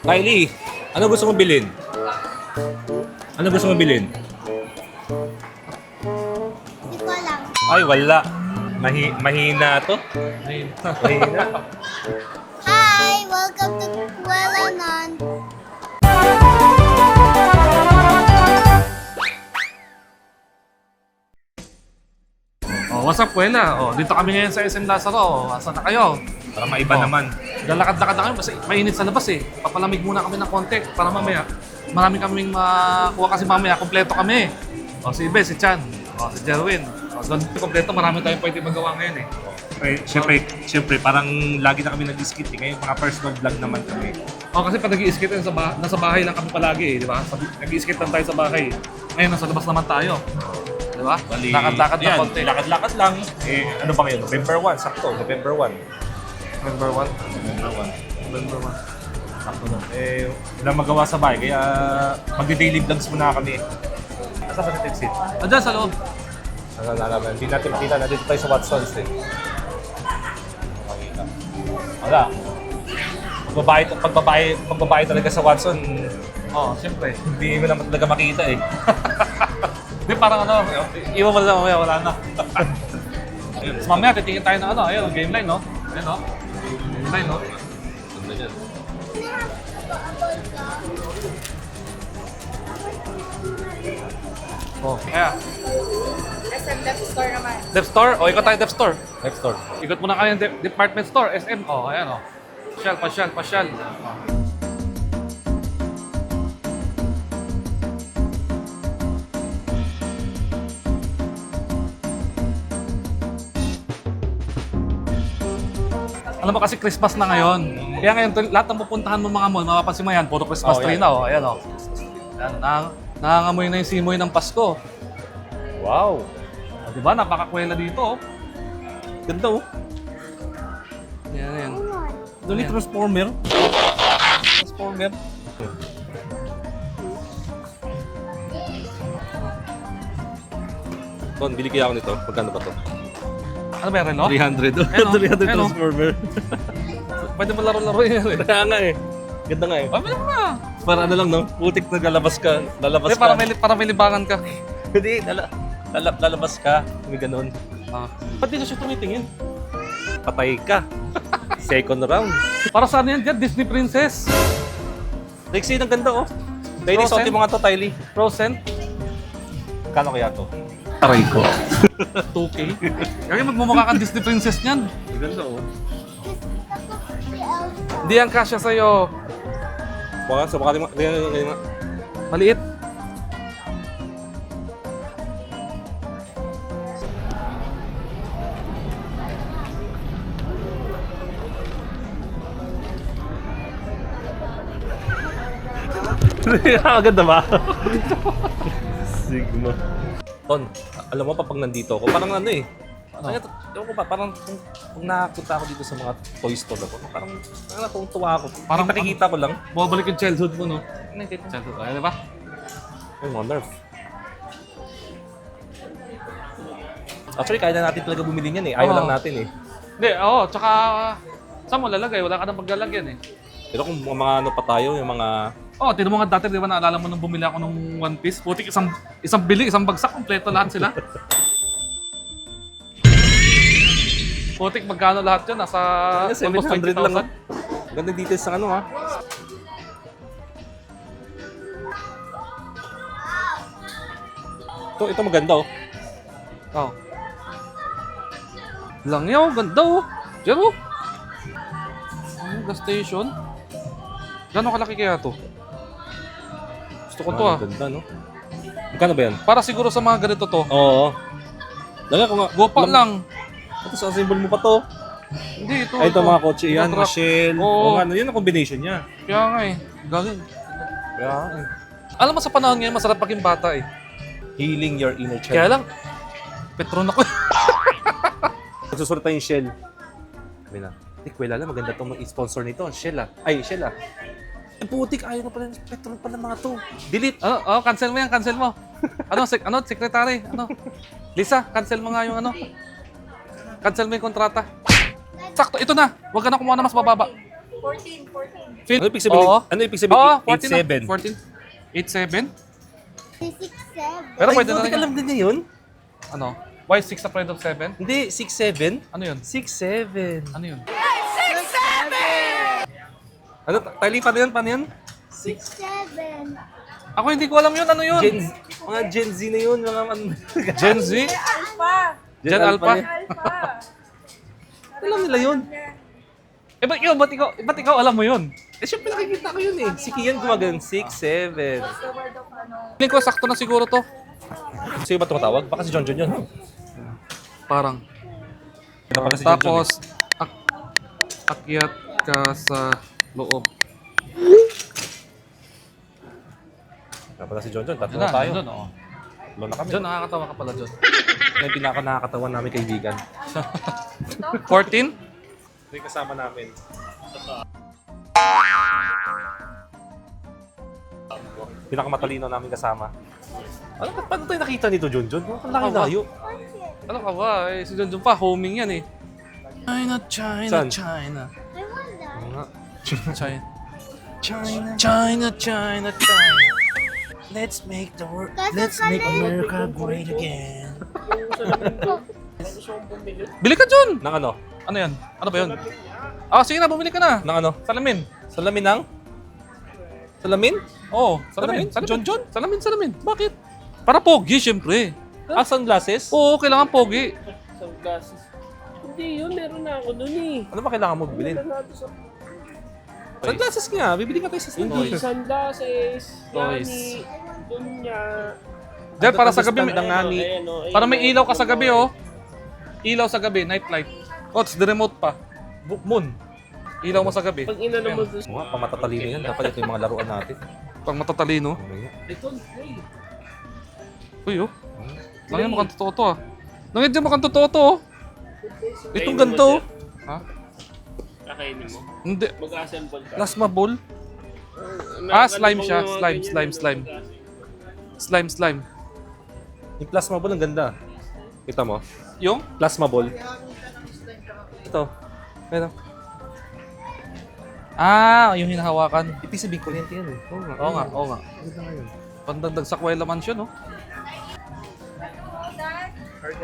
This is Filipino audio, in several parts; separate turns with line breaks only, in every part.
Kylie, ano gusto mong bilhin? Ano gusto mong bilhin?
Hindi ko alam.
Ay, wala. Mahina to. Mahina.
Hi! Welcome to Kualanan.
Oh, what's up, Kuwela? Oh, dito kami ngayon sa SM Lazaro. Oh, asan na kayo?
Para maiba
Oh.
naman.
Lalakad-lakad na kami kasi mainit sa labas eh. Papalamig muna kami ng konti para mamaya marami kaming makuha kasi mamaya kompleto kami. Oh, si Ibe, si Chan, oh, si Jerwin. Oh, doon kompleto, marami tayong pwede magawa ngayon eh.
Siyempre, parang lagi na kami nag-skit eh. Ngayon, mga personal vlog naman kami.
Oh, kasi pag nag-i-skate tayo nasa bahay lang kami palagi eh, di ba? Nag-i-skate lang tayo sa bahay. Ngayon, nasa labas naman tayo. Di ba?
Bali,
Lakad-lakad na
yan,
konti.
lakad-lakad lang. Eh, ano ba ngayon? November 1, sakto. November 1.
Number one.
November 1.
Number one.
Sakto na. Eh, wala magawa sa bahay, kaya magdi-daily vlogs muna kami. Asa ba si Texit?
Andiyan sa loob.
Nalalaman. Hindi natin makita na dito tayo sa Watsons eh. Makita. Wala. Pagbabae talaga sa Watson,
Oh, siyempre.
hindi mo naman talaga makita eh.
Hindi, parang ano, iwan mo lang mamaya, wala na. So, mamaya, titingin tayo ng ano, ayun, game line, no? Ayun, no? Game line, no?
Ganda dyan.
Oh, kaya.
SM Left Store naman.
Dep Store? O, ikot tayo Dep Store.
Next door.
Ikot muna kayo ng department store, SM. Oh, ayan, oh. Pasyal. Alam mo kasi Christmas na ngayon. Kaya ngayon, lahat ng pupuntahan mo mga mall, mapapansin mo yan, puro Christmas
Oh,
tree
yan.
na, oh. Ayan, oh. Ayan, nangangamoy na yung simoy ng Pasko.
Wow!
Oh, diba? Napakakwela dito, oh.
Ganda oh.
Yan.
Dali
Ayan.
transformer. Transformer. Ton, bili kaya ako nito. Magkano ba to?
Ano ba yung relo?
300.
Ayun, oh.
300
Ayun, oh.
transformer.
Pwede mo laro-laro yan, eh.
Kaya nga eh. Ganda nga eh.
Ay, mo na.
Para ano lang no? Putik na lalabas ka. Lalabas
Hindi,
ka.
para may libangan ka.
Hindi, lalabas ka. May ganun.
Ah. Ba't di na siya tumitingin?
Patay ka. Second round.
Para saan yan dyan? Disney Princess?
Lexi, ang ganda oh. Tylee,
Frozen?
suotin mo nga to, Tylee.
Frozen?
Kano kaya to?
Aray ko. 2K? Kaya magmumukha kang Disney Princess niyan.
Ang ganda oh.
Hindi yan kasya sa'yo.
Baka, so baka nga.
Maliit.
Ganda ba? Sigma. Ton, alam mo pa pag nandito ako, parang ano eh. Ewan ko ba, parang kung nakapunta ako dito sa mga toy store ako, parang natutuwa ako. Parang
Parang-
nakikita ko lang.
Bumabalik yung childhood mo, no? Childhood, ay, di ba?
Ay, mga nerf. Actually, kaya na natin talaga bumili niyan eh. Ayaw
Oo.
lang natin eh.
Hindi, oo. Tsaka, saan mo lalagay? Wala ka nang paglalagyan eh.
Pero kung mga ano pa tayo, yung mga...
Oo, tinan mo nga dati, di ba naalala mo nung bumili ako ng One Piece? Putik, isang bili, isang bagsak, kompleto lahat sila. Putik, magkano lahat yun? Nasa almost
700 lang.
20,000.
Ganda details ng ano ha. Ito maganda oh.
Oh. Langyaw, ganda oh. Diyan oh. Gas station. Gano'ng kalaki kaya to? Gusto ko to ah.
Ganda no. Magkano ba yan?
Para siguro sa mga ganito to.
Oo. Lala ko nga.
Gopa lang.
Ito sa symbol mo pa to.
Hindi, ito.
Ay, ito mga kotse yan.
Truck.
Shell.
Oo.
Oo nga, yun ang combination niya.
Kaya nga eh. Galing.
Kaya eh.
Alam mo sa panahon ngayon, masarap maging bata eh.
Healing your inner child.
Kaya lang, Petron ako.
Magsusulat tayo yung Shell. Sabi na, Kuwela lang, maganda itong sponsor nito. Shell ah. Ay, Shell ah. Eh, putik, ayaw na pala ng petrol pala mga to. Delete.
Cancel mo yan, cancel mo. Secretary, Lisa, cancel mo nga yung Cancel mo yung kontrata. Sakto, ito na. Huwag ka na kumuha na mas bababa.
14.
Ano ibig sabihin?
Oo.
Ano ibig sabihin?
Oo,
8-7.
14. 8-7?
6-7.
Pero pwede na
Buti
rin.
alam din niya yun?
Ano? Why 6 afraid of 7?
Hindi, 6-7.
Ano yun?
6-7.
Ano yun?
Ano? Tali, paano yun? Paano yun?
6-7.
Ako hindi ko alam yun. Ano yun?
Mga Gen Z na yun. Mga
Gen Z? Gen Alpha?
na yun. Alam nila yun.
Eh, ba't ikaw alam mo yun?
Eh, syempre nakikita ko yun eh. Si Kian gumagano. 6-7.
Feeling ko sakto na siguro to.
Sino ba tumatawag? Baka si John John yun.
Parang.
Kaya pala si John John
Tapos, akyat ka sa loob.
Kaya pala si John John. Tatlo
Yun
na tayo.
Doon, oo.
Lola kami.
John, nakakatawa ka pala, John.
Yan yung pinaka nakakatawa namin kaibigan.
14?
Ito yung kasama namin. Pinakamatalino namin kasama. Ano, paano tayo nakita nito, John John? Ang layo-layo.
Ano ka ba? Eh, si John John pa, homing yan eh. China, China,
Saan?
China.
I wonder.
Oo nga.
China.
China.
China, China, China. Let's make the world,
let's make
America great again. Bili ka, John!
Nang ano?
Ano yan? Ano ba yun? Ah, sige na, bumili ka na.
Nang ano?
Salamin.
Salamin ng? Salamin?
Oo, salamin.
Salamin?
John John? Salamin. Bakit? Para pogi, syempre.
Ah, sunglasses?
Oo, kailangan pogi.
Sunglasses. Hindi yun, meron na ako nun eh.
Ano ba kailangan mo bilhin?
Meron na ako sa...
Sunglasses nga. Bibili ka tayo sa
Hindi,
sunglasses.
sunglasses,
Toys.
yani, dunya.
Diyan, para sa gabi.
Stand ang ngani.
Para may ilaw ka sa gabi, oh. Ilaw sa gabi, night light. Oh, it's the remote pa. Moon. Ilaw mo sa gabi.
Pag inano mo doon.
Oo nga, pamatatalino yan. Dapat ito yung mga laruan natin.
Pang matatalino.
Ito, hey.
Uy, oh. Langyan mo kang totoo to, ah. Langyan mo kang totoo to, oh. Itong ganito, oh. Ha?
Kakainin mo.
Hindi.
Mag-assemble ka.
Plasma ball.
Meron ka
slime
namang
siya.
mga
Slime,
ganyan
slime,
na
slime.
Yung plasma ball, ang ganda. Kita mo?
Yung?
Plasma ball. Ito. Meron.
Ah, yung hinahawakan.
Ibig sabihin, kuryente yan eh.
Oo nga, oo nga.
Ganda nga yun.
Pandagdag sa Kuwela Mansion, no?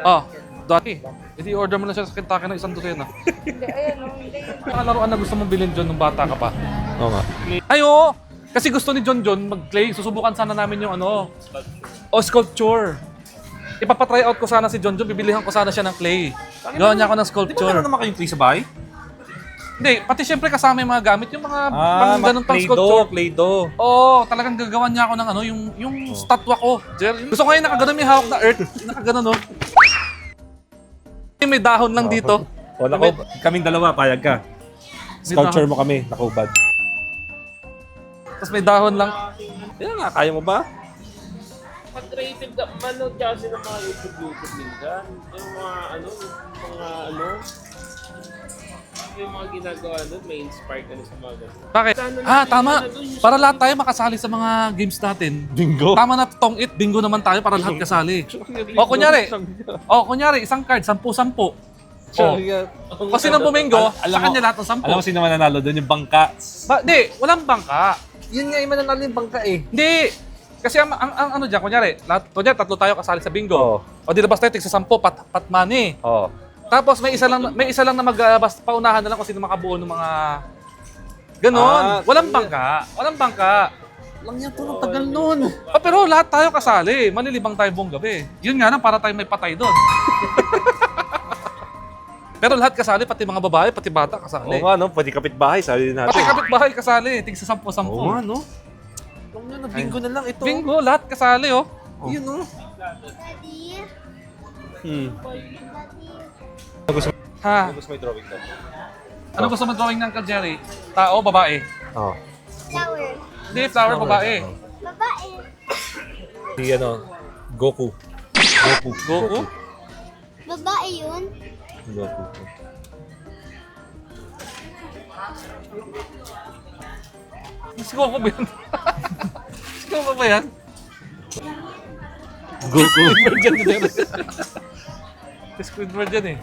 Ah, dati. Hindi order mo na siya sa Kentucky ng 1 dosena. Hindi, ayan o. Mga laruan na gusto mong bilhin, John, nung bata ka pa.
Oo nga.
Ay, oo! Kasi gusto ni John mag-clay. Susubukan sana namin yung ano, sculpture. Ipapatry out ko sana si John, bibilihan ko sana siya ng clay. Gawa niya ako ng
Di ba
sculpture.
meron naman kayong clay sa bahay?
Hindi, pati syempre kasama yung mga gamit, yung mga pang ganun pang
Play-Doh,
sculpture.
Play-Doh.
Oo, talagang gagawan niya ako ng ano, yung statwa ko. Gusto ko ngayon nakaganon, may hawak na earth. Nakaganon, no? May dahon lang dito.
O, kaming dalawa, payag ka. Sculpture mo kami, nakubad.
Tapos may dahon lang.
Yan nga, kaya mo ba?
Pag creative ka, manood ka kasi ng mga YouTube minsan. Yung yung mga ginagawa doon, may inspire ka na sa mga ganun.
Bakit? Ah, tama. Para lahat tayo makasali sa mga games natin.
Bingo.
Tama na tong it, bingo naman tayo para lahat kasali. O kunyari, isang card, 10-10. O sinong bumingo, sa kanya lahat ng 10.
Alam mo sino mananalo doon? Yung bangka.
Di, walang bangka.
Yun nga yung mananalo yung bangka eh.
Hindi. Kasi ang ano dyan, kunyari, tatlo tayo kasali sa bingo.
Oo.
O di labas tayo, tig sa 10, pat money.
Oo.
Tapos may isa lang na paunahan na lang kung sino makabuo ng mga ganon. Walang bangka.
Lang yan to, ang tagal nun.
Pero lahat tayo kasali. Manlilibang tayo buong gabi. Yun nga lang, para tayo may patay doon. Pero lahat kasali, pati mga babae, pati bata kasali.
Oo nga, no? Pwede kapitbahay, sabi din natin.
Pati kapitbahay kasali, tig sa 10-10.
Oo nga, no? Lang yan, bingo na lang ito.
Bingo, lahat kasali, oh.
Yun, no?
Daddy.
Daddy.
Ha?
Gusto mo yung drawing to?
Ano gusto mo drawing ng Uncle Jerry? Tao, babae?
Oo.
Flower.
Hindi, flower, babae.
Babae.
Si Goku.
Goku?
Babae yun.
Goku.
Si Goku ba yan? Si Goku ba yan?
Goku.
Squidward yan eh.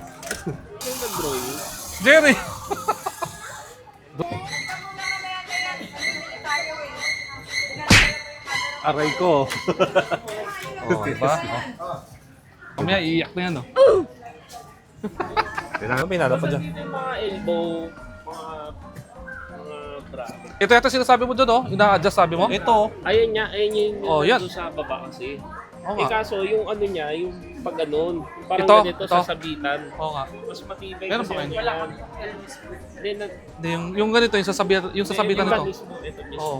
Yung nag-drawing.
Jerry!
Aray ko.
Oh, diba? Oh. Mamaya iiyak na yan, oh.
Kailangan pinala pa dyan.
Dito yung mga elbow, mga bra.
Ito yata sinasabi mo doon, oh. Ina-adjust sabi mo?
Ito.
Ayun niya, ayun yung
Oh, yan.
nandun sa baba kasi.
Oo
Eh
nga.
kaso yung ano niya, yung pag ganun, yung parang
Ito,
ganito
ito.
sa sabitan.
Oo nga.
Mas matibay
Meron
kasi
pa kayo?
yung yan. Hindi,
Hindi, yung ganito, yung sasabitan nito.
Ito mismo.
Oo.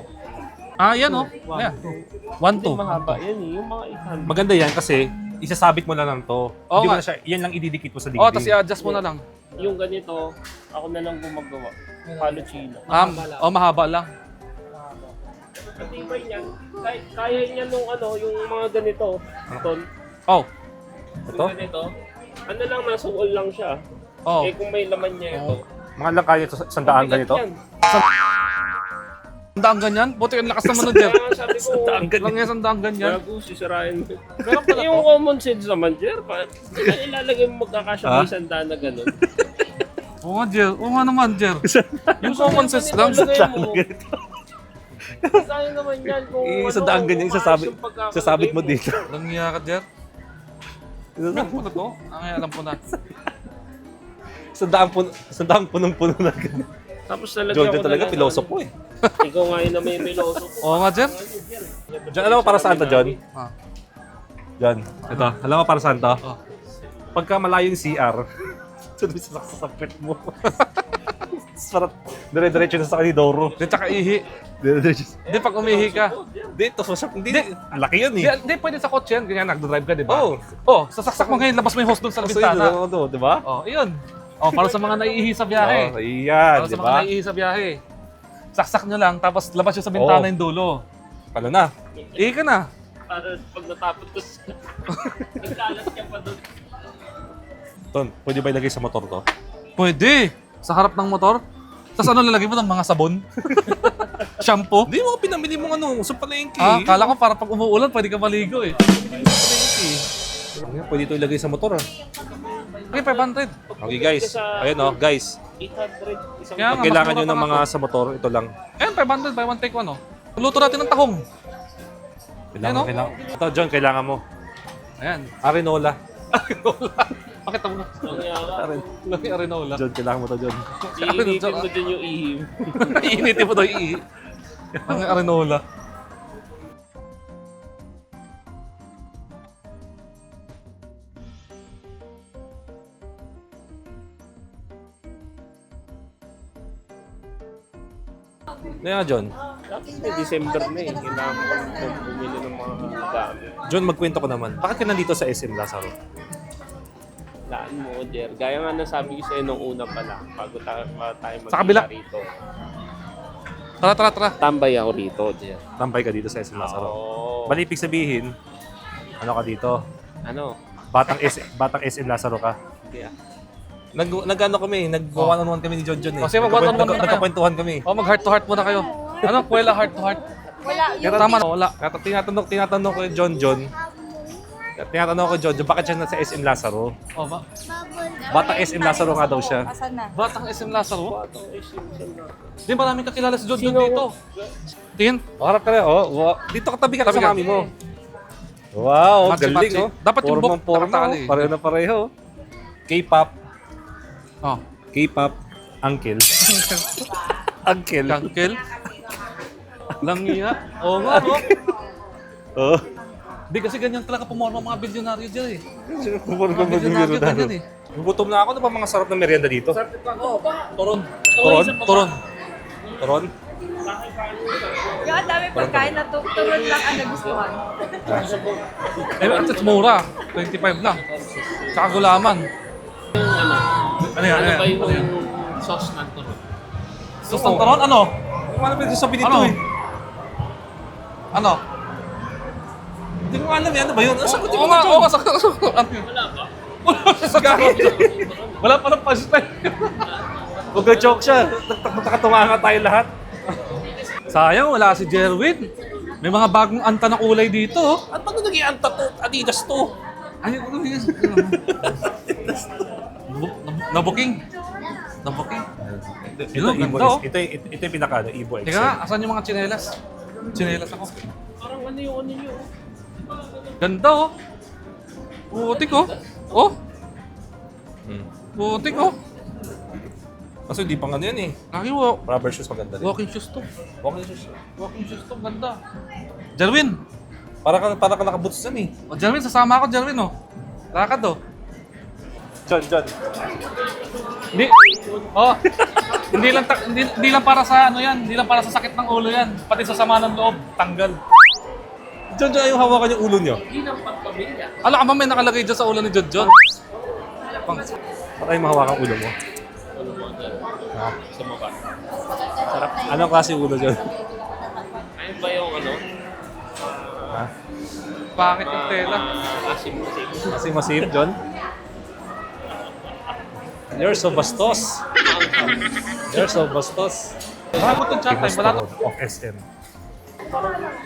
Ah, yan, oh. Ayan. 1, 2.
Hindi mahaba yan eh, yung mga 800.
Maganda yan kasi isasabit mo lang lang to.
Oo
Hindi mo
nga.
na siya, yan lang ididikit mo sa dingding.
Oh, tapos i-adjust mo na lang.
Yung ganito, ako na lang gumagawa. Paluchino.
Mahaba lang.
Matibay niyan. Kaya niya nung ano, yung mga ganito. Ton,
Oh.
Ito?
yung ganito. Ano lang, nasa wall lang siya.
Oh.
Eh kung may laman niya ito.
Mga lang kaya ito, sandaan
mabigat
ganito.
yan.
Sandaan ganyan? Buti ang lakas naman nun, Jer.
Kaya nga sabi ko,
Lang yan, sandaan ganyan.
gago, sisirain mo.
Meron pala
Yung
to.
common sense naman, Jer. Ilalagay mo magkakasya
Ha?
may sandaan na gano'n.
Oo nga, Jer. Oo nga naman, Jer. Yung common sense lang.
Sandaan na ganito. Kaya naman yan kung
Isandaan ganyan,
kung
isasabit,
maayos yung pagkakalagay
isasabit mo dito.
Lang niya ka, Jer. Alam ko na to. Alam ko na.
Sandaan punong-puno na ganyan.
Tapos nalagyan
John
ko na
talaga,
lang
pilosopo eh.
Ikaw nga yun na may pilosopo.
Oo nga, Jer.
John, alam mo para saan to, John?
Ah.
John, ito. Alam mo para saan to?
Oh.
Pagka malayo yung CR, tuloy sa sakasapit mo. Sarap. Dire-diretso na sa kanidoro.
Di, tsaka ihi.
Dire-diretso.
Di, pag umihi ka.
Dito, sa hindi. Laki yun
Di,
eh.
di pwede sa kotse yan. Ganyan, nagdadrive ka, di ba?
Oo.
Oh, sasaksak mo ngayon, labas mo yung hose doon sa bintana.
Di ba?
Oh, iyon. Oh, para sa mga naiihi sa biyahe.
Oh, iyan,
Para
di
sa mga
ba?
naiihi sa biyahe. Saksak nyo lang, tapos labas nyo sa bintana
Oo.
yung dulo.
Palo na.
Ihi ka na.
Para pag natapot ko nagkalat ka pa doon.
Ton, pwede ba ilagay sa motor to?
Pwede. Sa harap ng motor. Tapos ano lalagay mo ng mga sabon? Shampoo?
Hindi mo pinamili mo ano, sa palengke.
Ah, kala ko para pag umuulan, pwede ka maligo eh.
Pwede ito ilagay sa motor ah.
Okay, 500.
Okay guys, ayun oh, guys.
800 isang
Kaya
Pag
nga,
kailangan
mas
nyo
mura
ng
pa
mga sa motor, ito lang.
Ayan, 500, buy one take one, oh. Luto natin ng tahong.
Kailangan,
Ayun, oh.
kailangan. Ito, John, kailangan mo.
Ayan.
Arenola.
Pakita mo. Laki arenola.
John, kailangan mo to, John.
Iinipin mo dyan yung ihim.
Iinitin mo daw iihi. Ang arenola.
Kaya John.
Tapos may December na eh. Kailangan ko bumili ng mga gamit.
John, magkwento ko naman. Bakit ka nandito sa SM Lazaro?
Laan mo, Jer. Gaya nga nasabi ko sa'yo nung una pa lang, bago tayo
Sa kabila.
rito.
Tara, tara, tara.
Tambay ako rito, Jer.
Tambay ka dito sa SM Lazaro.
Oo.
Bali, ibig sabihin, ano ka dito?
Ano?
Batang SM Lazaro ka.
Kaya,
Nag-ano kami, nag-one-on-one kami ni John John eh.
O, sige, mag-one-on-one muna kayo.
Nagkakwentuhan kami.
Oh, mag heart to heart muna kayo. Ano? Kuwela heart to heart.
Wala.
Kaya
Tama na, wala.
Kaya tinatanong ko yung John John. Tinatanong ko John John, bakit siya nasa SM Lazaro?
Oh, ba?
Batang SM Lazaro nga daw siya.
Asan na?
Batang SM Lazaro?
batang SM na.
Di maraming kakilala si John John
Sino?
dito. Tingin.
Harap ka na, oh. Dito ka tabi ka
Tabi
sa
ka.
mami mo. Wow,
Matsi,
galing
matsi.
oh.
Dapat yung book
Forma,
nakatali.
oh. Pareho na pareho. K-pop.
Oh.
K-pop. Uncle. Uncle.
Kangkel. Langiya. Oo nga, no?
Oh.
Di kasi ganyan talaga pumorma mga bilyonaryo dyan eh.
Kumurong
Mga bilyonaryo ganyan eh.
Gutom na ako. Ano ba mga sarap na merienda dito?
Toron.
Toron?
Toron.
Toron?
Yung ang dami pagkain na turon lang ang nagustuhan.
Eh, it's mura. 25 lang. Tsaka gulaman. Ano yan?
Ano ba
Ano yan?
yung sauce na to?
Sus ng toron? Ano?
Ano ba sabi dito
Ano?
eh?
Ano?
Hindi ko alam yan. Ano ba yun? Ano sagutin
Oo
mo
nga,
na
oo nga. Ano yun?
Wala ba?
Wala sa Wala pa ng punchline.
Huwag ka joke siya. Nagtatunga tayo lahat.
Sayang, wala si Jerwin. May mga bagong anta na kulay dito. oh.
At paano naging anta to? Adidas to.
Ay, ano yun? Nabuking. Nabuking.
Ito,
Yun,
Ibo.
ganda, oh.
Ito yung pinaka, Ibo XL.
Teka nga, asan yung mga tsinelas? Tsinelas ako.
Parang Kung ano yung ano nyo.
Ganda oh. Putik oh. Oh,
Hmm.
putik oh.
Kaso di pang ano yan eh.
Laki oh.
Rubber shoes maganda rin.
Walking shoes to.
Walking shoes.
Walking shoes to, ganda. Jerwin.
Para ka nakaboots yan eh.
O Jerwin, sasama ako Jerwin oh. Lakad oh.
John.
Hindi. Oh. hindi lang para sa ano yan, hindi lang para sa sakit ng ulo yan. Pati sa sama ng loob, tanggal.
John, yung hawakan yung ulo niyo.
Hindi ng pagpamilya.
Alam ka ba may nakalagay dyan sa ulo ni John John? Pang,
Baka yung mahawakan ulo mo.
Ano mo dyan?
Ha?
Sa maba.
Anong klase ulo John?
Ayun ba yung ano?
Ha?
bakit yung tela?
Asim-asim.
Kasi masip, John? You're so bastos. You're so bastos.
Bago itong chat time, wala to.
Of SM.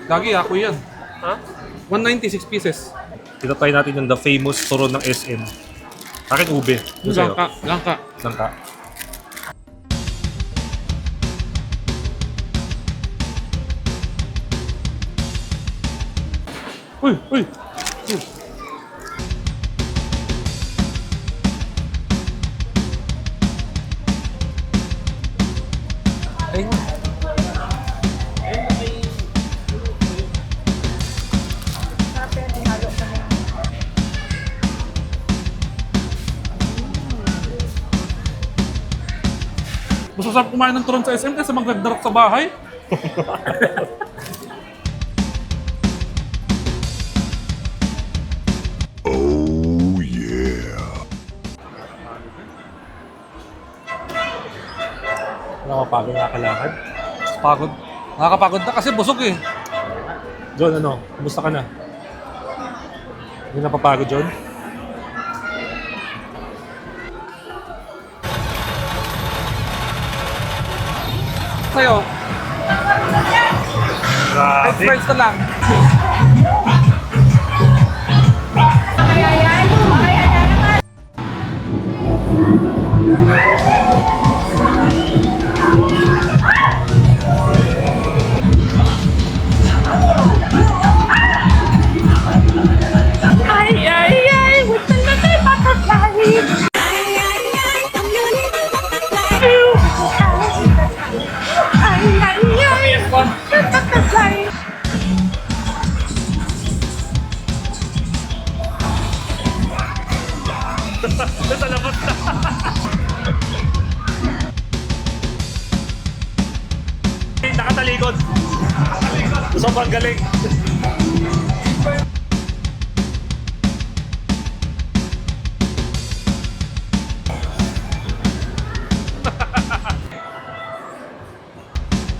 Gagi, ako yan.
Ha?
196 pieces.
Ito try natin yung the famous turon ng SM. Akin ube. Yung sa'yo.
Langka.
Langka. Uy! Ayun.
Mas masarap kumain ng turon sa SM kaysa magdagdarap sa bahay.
Nakapagod nakakalakad.
Pagod. Nakakapagod na kasi busog eh.
John, ano? Kumusta ka na? Hindi napapagod, John?
Sa'yo,
Grabe.
friends na lang.
Nakatalikod. Sobrang galing.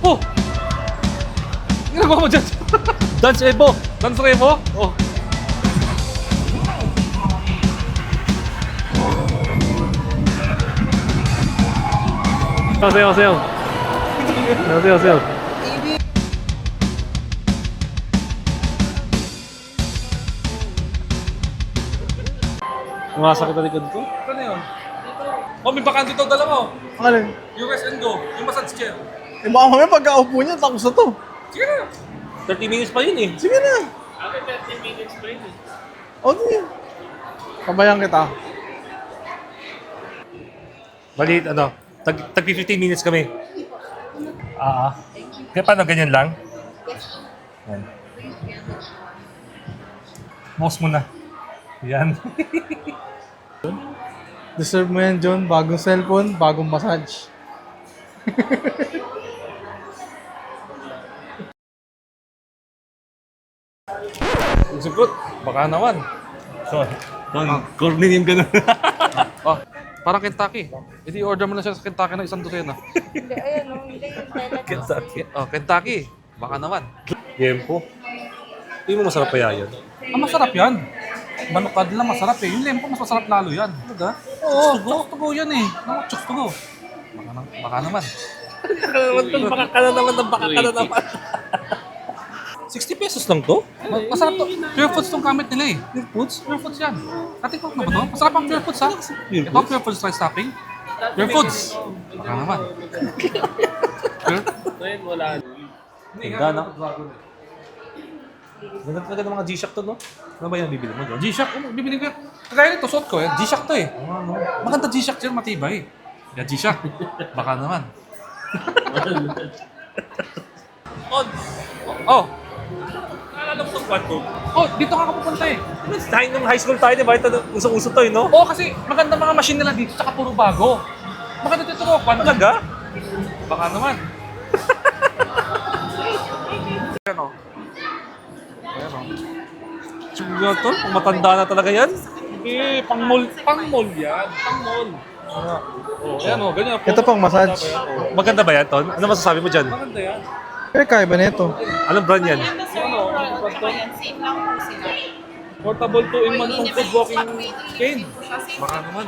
Oh! Ginagawa mo dyan?
Dance Evo.
Dance Revo? Oh.
Sayo. Umasakit na likod ko.
Ano yun? Oh, may bakante daw dala mo.
Alin?
US and Go. Yung massage chair.
Eh baka mamaya pagka-upo niya, tapos na to.
Sige na.
30 minutes pa yun eh.
Sige na.
Ako 30 minutes pa rin eh.
O, sige. Pabayaan kita.
Bali, ano, tag 15 minutes kami. Kaya paano, ganyan lang? Yan. Mouse mo na. Yan.
Deserve mo yan, John. Bagong cellphone, bagong massage.
Sugot. Baka naman.
So, corny yung ganun.
Oh, parang Kentucky. Hindi order mo na siya sa Kentucky ng isang dosena.
Hindi, ayun, no, hindi.
Kentucky.
Oh, Kentucky. Baka naman.
Yempo. Hindi mo masarap pa yan.
Ah, masarap yan. Manukad lang masarap eh. Yung lempo mas masarap lalo yan.
Talaga?
Oo, chokes to go yan eh. Naku, chokes to go. Baka naman.
Baka ka na naman. 60 pesos lang to?
Masarap to. Pure foods tong gamit nila eh. Pure foods? Pure foods yan. Natikok na ba to? Masarap ang pure foods ha. Ito pure foods rice topping. Pure foods. Baka naman. Pure?
Ngayon wala.
Hindi
Ganda, no? Ganda talaga ng mga G-Shock to, no? Ano ba yung bibili mo doon?
G-Shock, bibili ko yan. Kagaya nito, suot ko yan. G-Shock to eh. Maganda G-Shock dyan, matibay. Yan, G-Shock. Baka naman. Oh,
Naalala mo itong Quantum?
oh, dito ka pupunta eh.
Tayo nung high school tayo, di ba? Ito, usong-uso to, no?
Oo, kasi maganda mga machine nila dito, tsaka puro bago. Maganda dito ko,
Talaga?
Baka naman. Ayan o. Ayan o.
Siguro to? Kung matanda na talaga yan?
Hindi, pang-mall yan. Pang-mall. Oh, ayan o, ganyan.
Ito pang massage.
Maganda ba yan, Ton? Ano masasabi mo dyan?
Maganda yan.
Pero kaya ba nito?
Anong brand yan?
Portable 2-in-1 tong food walking cane. Baka naman.